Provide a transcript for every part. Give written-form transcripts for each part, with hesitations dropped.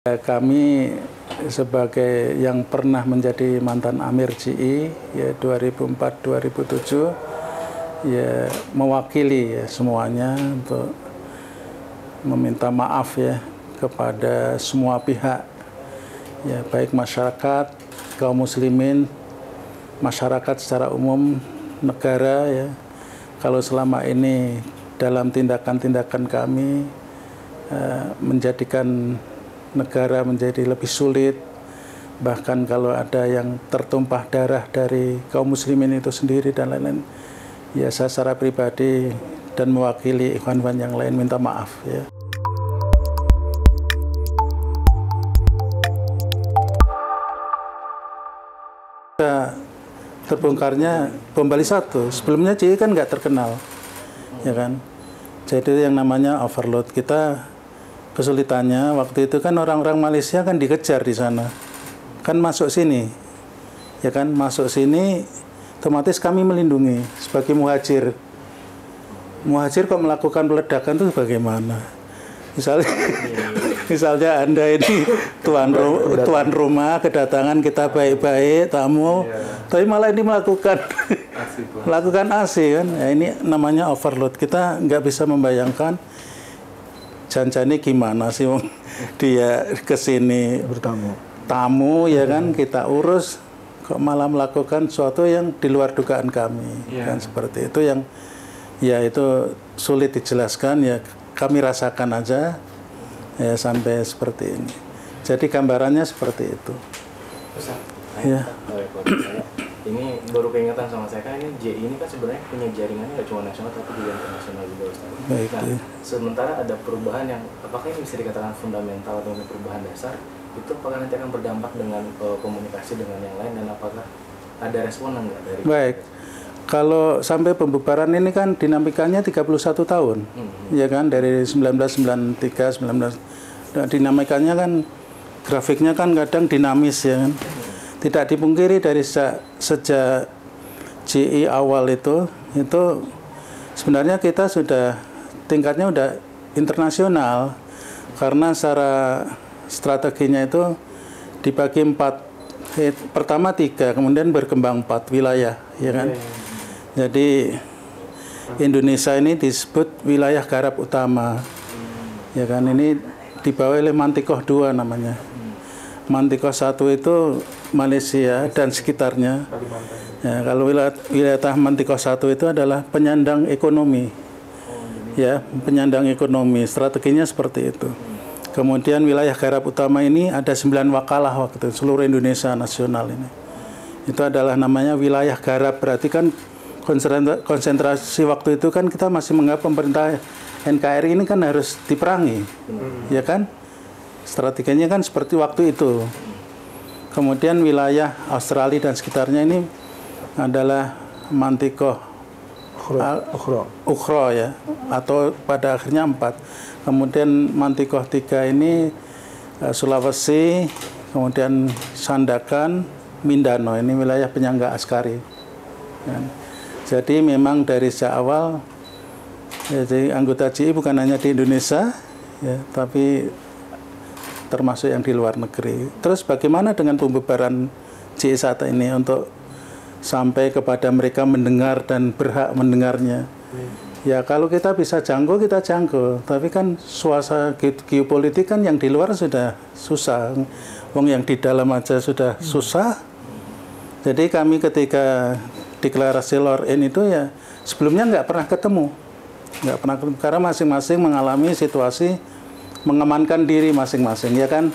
Kami sebagai yang pernah menjadi mantan Amir GI ya 2004-2007 ya mewakili ya semuanya untuk meminta maaf ya kepada semua pihak ya, baik masyarakat, kaum muslimin, masyarakat secara umum, negara ya, kalau selama ini dalam tindakan-tindakan kami menjadikan negara menjadi lebih sulit, bahkan kalau ada yang tertumpah darah dari kaum muslimin itu sendiri dan lain-lain, ya saya secara pribadi dan mewakili ikhwan-ikhwan yang lain minta maaf ya. Terbongkarnya bom Bali 1, sebelumnya GI kan nggak terkenal, ya kan. Jadi yang namanya overload, kita kesulitannya waktu itu kan orang-orang Malaysia kan dikejar di sana, kan masuk sini, ya kan, masuk sini, otomatis kami melindungi sebagai muhajir. Muhajir kok melakukan peledakan itu bagaimana? Misalnya Anda ini tuan rumah, kedatangan kita baik-baik, tamu, tapi malah ini melakukan aksi kan? Ya, ini namanya overload. Kita nggak bisa membayangkan janjane gimana sih dia kesini tamu ya kan, kita urus kok malah melakukan sesuatu yang di luar dugaan kami kan, seperti itu yang ya itu sulit dijelaskan ya, kami rasakan aja ya sampai seperti ini. Jadi gambarannya seperti itu. Ya. Ini baru keingetan sama saya, kan ini GI ini kan sebenarnya punya jaringannya nggak cuma nasional tapi juga internasional juga, Ustaz. Baik, nah, sementara ada perubahan yang apakah ini bisa dikatakan fundamental atau perubahan dasar, itu apakah nanti akan berdampak dengan komunikasi dengan yang lain, dan apakah ada respon enggak dari? Baik. Kalau sampai pembubaran ini kan dinamikanya 31 tahun, ya kan, dari 1993, dinamikanya kan, grafiknya kan kadang dinamis ya kan. Tidak dipungkiri dari sejak GI awal itu sebenarnya kita sudah tingkatnya udah internasional, karena secara strateginya itu dibagi 4, pertama 3, kemudian berkembang 4 wilayah, ya kan. Jadi Indonesia ini disebut wilayah garap utama, ya kan, ini dibawa oleh Mantikoh 2 namanya. Mantikoh 1 itu Malaysia dan sekitarnya. Ya, kalau wilayah Mantikoh 1 itu adalah penyandang ekonomi. Ya, penyandang ekonomi. Strateginya seperti itu. Kemudian wilayah garap utama ini ada 9 wakalah waktu itu, seluruh Indonesia nasional ini. Itu adalah namanya wilayah garap, berarti kan konsentrasi waktu itu kan kita masih menganggap pemerintah NKRI ini kan harus diperangi. Ya kan? Strateginya kan seperti waktu itu. Kemudian wilayah Australia dan sekitarnya ini adalah Mantikoh Ukhro ya, atau pada akhirnya 4. Kemudian Mantikoh 3 ini Sulawesi, kemudian Sandakan, Mindanao, ini wilayah penyangga askari. Ya. Jadi memang dari sejak awal, jadi anggota GI bukan hanya di Indonesia, ya, tapi termasuk yang di luar negeri. Terus bagaimana dengan pembubaran GI saat ini untuk sampai kepada mereka mendengar dan berhak mendengarnya? Ya kalau kita bisa jangkau, kita jangkau. Tapi kan suasana geopolitik kan yang di luar sudah susah. Wong yang di dalam aja sudah susah. Jadi kami ketika deklarasi LORN itu ya sebelumnya nggak pernah ketemu. Nggak pernah ketemu, karena masing-masing mengalami situasi mengamankan diri masing-masing, ya kan.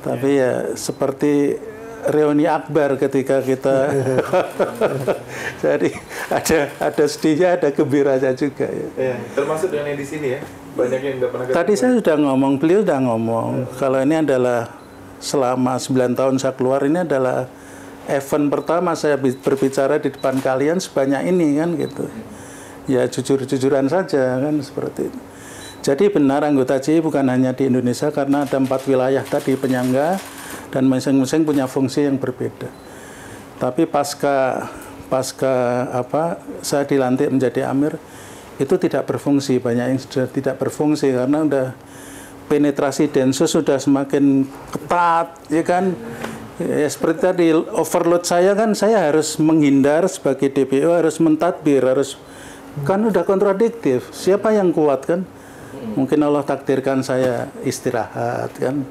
Tapi ya seperti reuni akbar ketika kita jadi ada sedihnya, ada gembiranya juga ya. Termasuk dengan yang di sini ya, banyak yang nggak pernah ketemu. Tadi saya sudah ngomong, beliau sudah ngomong kalau ini adalah selama 9 tahun saya keluar, ini adalah event pertama saya berbicara di depan kalian sebanyak ini kan gitu. Ya jujur-jujuran saja kan, seperti itu. Jadi benar anggota GI bukan hanya di Indonesia, karena ada 4 wilayah tadi penyangga dan masing-masing punya fungsi yang berbeda. Tapi pasca saya dilantik menjadi Amir, itu tidak berfungsi, banyak yang sudah tidak berfungsi karena udah penetrasi Densus sudah semakin ketat, ya kan? Ya, seperti tadi overload saya kan, saya harus menghindar sebagai DPO, harus mentadbir, harus kan udah kontradiktif. Siapa yang kuat kan? Mungkin Allah takdirkan saya istirahat kan,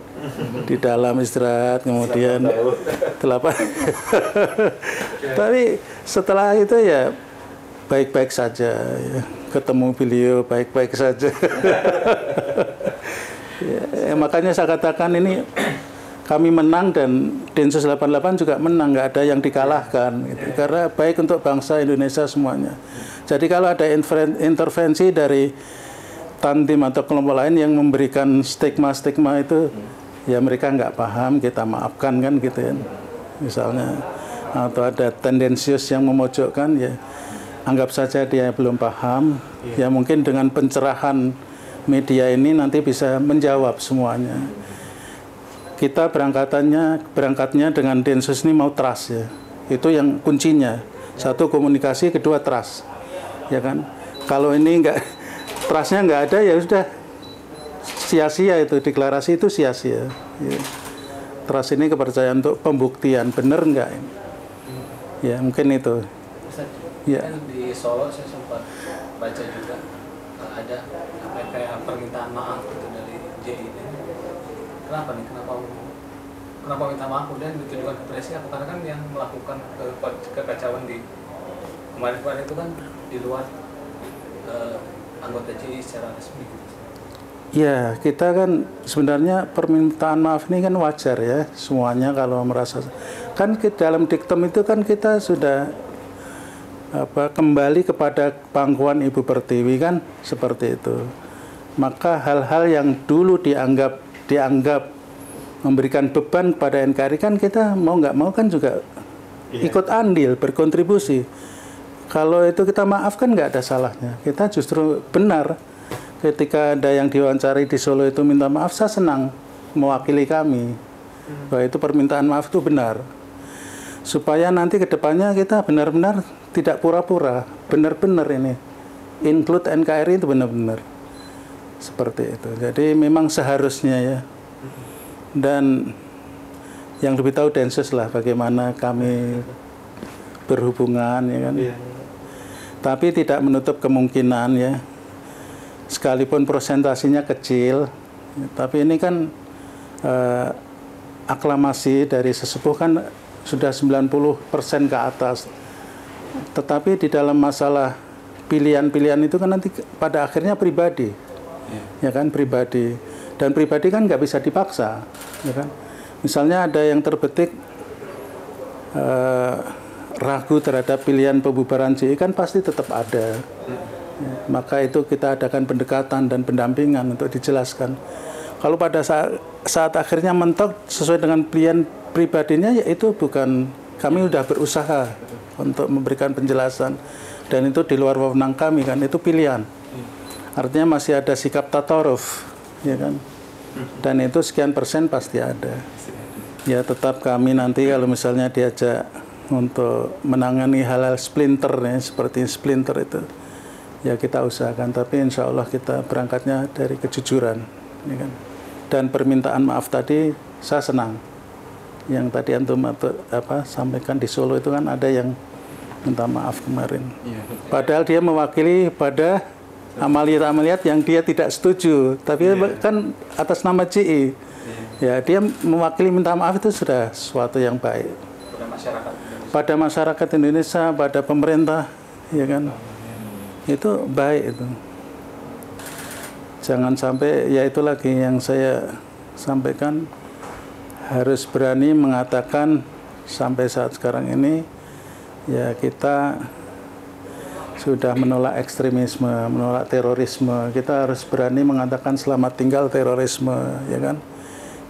di dalam istirahat, kemudian 8. Tapi setelah itu ya baik-baik saja, ya. Ketemu beliau baik-baik saja. Ya, makanya saya katakan ini kami menang dan Densus 88 juga menang, nggak ada yang dikalahkan gitu. Karena baik untuk bangsa Indonesia semuanya. Jadi kalau ada intervensi dari Tantim atau kelompok lain yang memberikan stigma-stigma itu, ya mereka nggak paham, kita maafkan kan gitu ya. Misalnya, atau ada tendensius yang memojokkan, ya anggap saja dia belum paham. Ya mungkin dengan pencerahan media ini nanti bisa menjawab semuanya. Kita berangkatnya dengan Densus ini mau trust ya. Itu yang kuncinya. Satu komunikasi, kedua trust. Ya kan? Kalau ini enggak, trustnya nggak ada, ya sudah sia-sia itu, deklarasi itu sia-sia. Ya. Trust ini kepercayaan untuk pembuktian, benar enggak? Ya mungkin itu. Ya. Kan di Solo saya sempat baca juga ada kayak permintaan maaf gitu dari JI. Kenapa nih? Kenapa minta maaf kemudian ditujukan ke presiden? Karena kan yang melakukan kekacauan di kemarin-kemarin itu kan di luar anggota JI secara resmi. Ya, kita kan sebenarnya permintaan maaf ini kan wajar ya, semuanya kalau merasa. Kan dalam diktum itu kan kita sudah kembali kepada pangkuan Ibu Pertiwi kan, seperti itu. Maka hal-hal yang dulu dianggap memberikan beban kepada NKRI kan kita mau nggak mau kan juga ikut andil, berkontribusi. Kalau itu kita maafkan nggak ada salahnya. Kita justru benar. Ketika ada yang diwawancari di Solo itu minta maaf, saya senang mewakili kami. Bahwa itu permintaan maaf itu benar. Supaya nanti ke depannya kita benar-benar tidak pura-pura, benar-benar ini. Include NKRI itu benar-benar. Seperti itu. Jadi memang seharusnya ya. Dan yang lebih tahu Densus lah bagaimana kami berhubungan ya kan. Tapi tidak menutup kemungkinan ya. Sekalipun prosentasinya kecil, tapi ini kan aklamasi dari sesepuh kan sudah 90% ke atas. Tetapi di dalam masalah pilihan-pilihan itu kan nanti pada akhirnya pribadi, ya kan, pribadi. Dan pribadi kan nggak bisa dipaksa, ya kan. Misalnya ada yang terbetik ragu terhadap pilihan pembubaran JI kan pasti tetap ada. Ya, maka itu kita adakan pendekatan dan pendampingan untuk dijelaskan. Kalau pada saat akhirnya mentok sesuai dengan pilihan pribadinya, ya itu bukan, kami sudah berusaha untuk memberikan penjelasan dan itu di luar wewenang kami kan, itu pilihan. Artinya masih ada sikap tatoruf, ya kan. Dan itu sekian persen pasti ada. Ya tetap kami nanti kalau misalnya diajak untuk menangani hal-hal splinter ya, seperti splinter itu, ya kita usahakan, tapi insya Allah kita berangkatnya dari kejujuran, ya kan? Dan permintaan maaf tadi saya senang. Yang tadi antum sampaikan di Solo itu kan ada yang minta maaf kemarin. Padahal dia mewakili pada amaliat-amaliat yang dia tidak setuju, tapi kan atas nama JI. Ya dia mewakili minta maaf itu sudah sesuatu yang baik. Pada masyarakat Indonesia, pada pemerintah, ya kan? Itu baik itu. Jangan sampai, ya itu lagi yang saya sampaikan, harus berani mengatakan sampai saat sekarang ini ya kita sudah menolak ekstremisme, menolak terorisme. Kita harus berani mengatakan selamat tinggal terorisme, ya kan?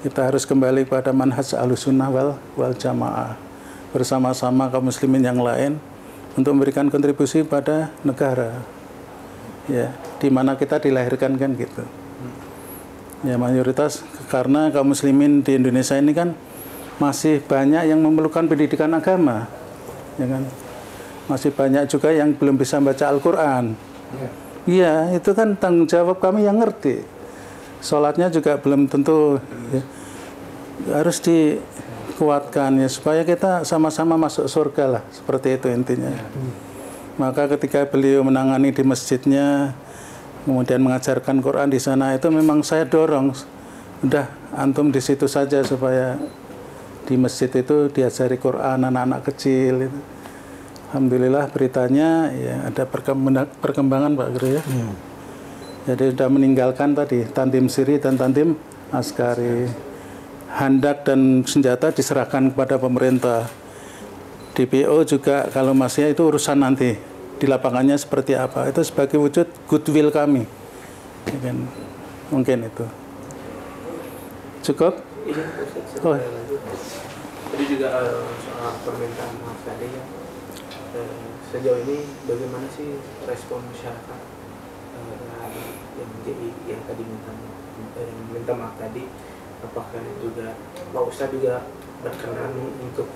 Kita harus kembali pada manhaj Ahlussunnah wal Jamaah bersama-sama kaum muslimin yang lain untuk memberikan kontribusi pada negara, ya, di mana kita dilahirkan kan gitu. Ya mayoritas karena kaum muslimin di Indonesia ini kan masih banyak yang memerlukan pendidikan agama, ya kan. Masih banyak juga yang belum bisa baca Al-Quran. Iya, itu kan tanggung jawab kami yang ngerti. sholatnya juga belum tentu ya. Harus dikuatkan ya supaya kita sama-sama masuk surga lah, seperti itu intinya. Maka ketika beliau menangani di masjidnya, kemudian mengajarkan Quran di sana, itu memang saya dorong, udah antum di situ saja supaya di masjid itu diajari Quran anak-anak kecil. Itu. Alhamdulillah beritanya ya ada perkembangan Pak Guru ya. Jadi sudah meninggalkan tadi Tandim Siri dan Tandim Askari. Handak dan senjata diserahkan kepada pemerintah. DPO juga kalau masih itu urusan nanti di lapangannya seperti apa. Itu sebagai wujud goodwill kami. Ya kan? Mungkin itu. Cukup? Oh. Tadi juga soal permintaan maaf tadi ya. Sejauh ini bagaimana sih respon masyarakat yang JI yang tadi minta maaf tadi? Apakah juga Pak Ustadz juga berkenan untuk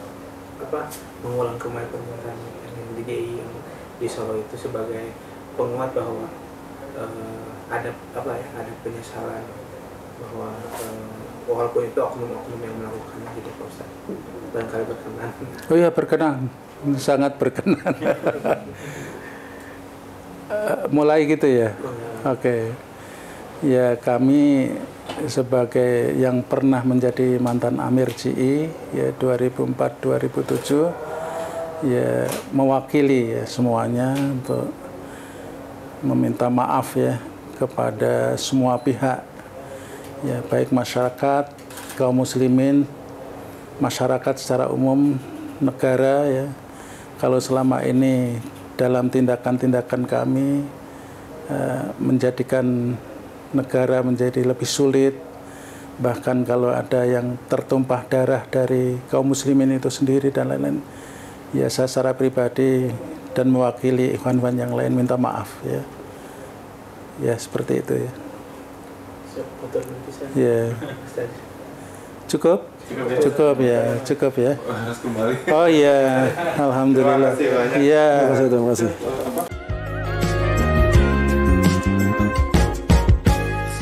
mengulang kembali permintaan yang di JI yang di Solo itu sebagai penguat bahwa ada penyesalan bahwa walaupun itu oknum-oknum yang melakukannya gitu Pak Ustadz, barangkali berkenan. Oh iya berkenan, sangat berkenan. Mulai gitu ya. Oke. Ya kami sebagai yang pernah menjadi mantan Amir JI ya 2004-2007 ya mewakili ya semuanya untuk meminta maaf ya kepada semua pihak ya baik masyarakat, kaum muslimin, masyarakat secara umum, negara ya kalau selama ini dalam tindakan-tindakan kami menjadikan negara menjadi lebih sulit, bahkan kalau ada yang tertumpah darah dari kaum muslimin itu sendiri dan lain-lain, ya saya secara pribadi dan mewakili ikhwan-ikhwan yang lain minta maaf ya, ya seperti itu ya. Ya. Cukup? Cukup ya, cukup ya. Harus kembali. Oh iya, alhamdulillah. Iya. Terima kasih.